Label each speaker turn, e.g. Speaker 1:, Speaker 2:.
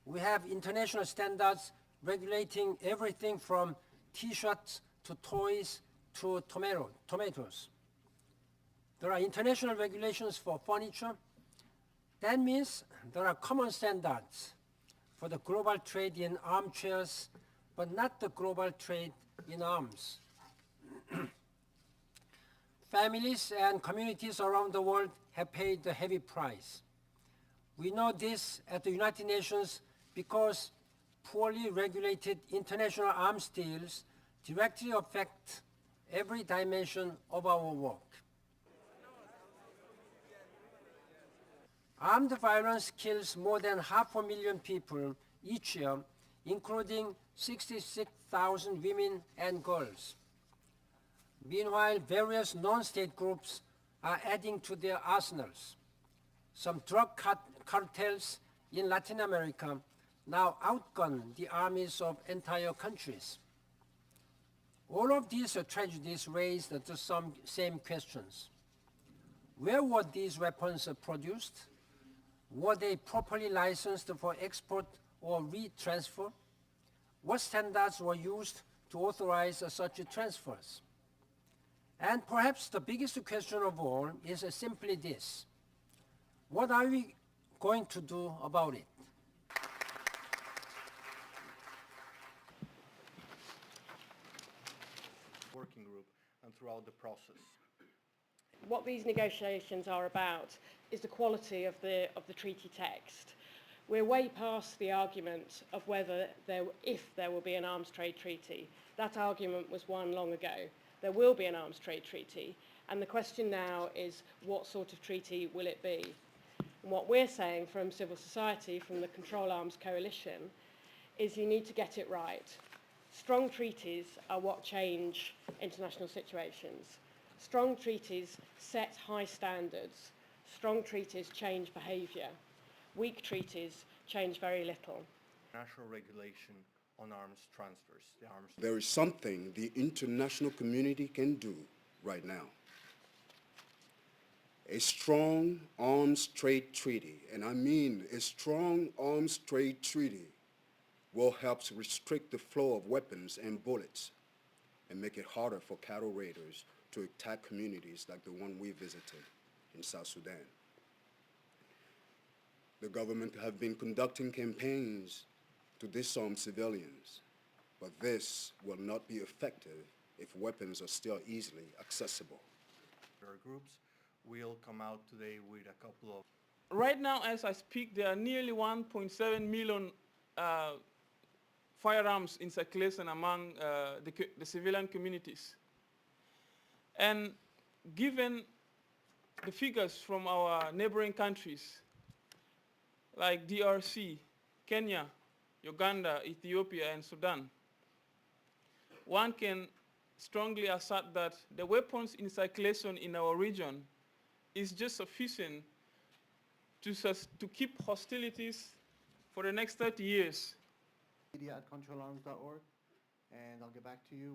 Speaker 1: We have international standards regulating everything from T-shirts to toys to tomatoes. There are international regulations for furniture. That means there are common standards for the global trade in armchairs, but not the global trade in arms. Families and communities around the world have paid a heavy price. We know this at the United Nations because poorly regulated international arms deals directly affect every dimension of our work. Armed violence kills more than 500,000 people each year, including 66,000 women and girls. Meanwhile, various non-state groups are adding to their arsenals. Some drug cartels in Latin America now outgun the armies of entire countries. All of these tragedies raise the same questions. Where were these weapons produced? Were they properly licensed for export or retransfer? What standards were used to authorize such transfers? And perhaps the biggest question of all is simply this: what are we going to do about it?
Speaker 2: Working group and throughout the process.
Speaker 3: What these negotiations are about is the quality of the treaty text. We're way past the argument of if there will be an arms trade treaty. That argument was won long ago. There will be an arms trade treaty, and the question now is what sort of treaty will it be? And what we're saying from civil society, from the Control Arms Coalition, is you need to get it right. Strong treaties are what change international situations. Strong treaties set high standards. Strong treaties change behaviour. Weak treaties change very little.
Speaker 2: National regulation on arms transfers.
Speaker 4: There is something the international community can do right now. A strong arms trade treaty, and I mean a strong arms trade treaty, will help to restrict the flow of weapons and bullets and make it harder for cattle raiders to attack communities like the one we visited in South Sudan. The government have been conducting campaigns to disarm civilians, but this will not be effective if weapons are still easily accessible.
Speaker 2: Our groups will come out today with a couple of...
Speaker 5: Right now, as I speak, there are nearly 1.7 million firearms in circulation among the civilian communities. And given the figures from our neighboring countries, like DRC, Kenya, Uganda, Ethiopia, and Sudan, one can strongly assert that the weapons in circulation in our region is just sufficient to keep hostilities for the next 30 years.
Speaker 6: Media@controlarms.org, and I'll get back to you.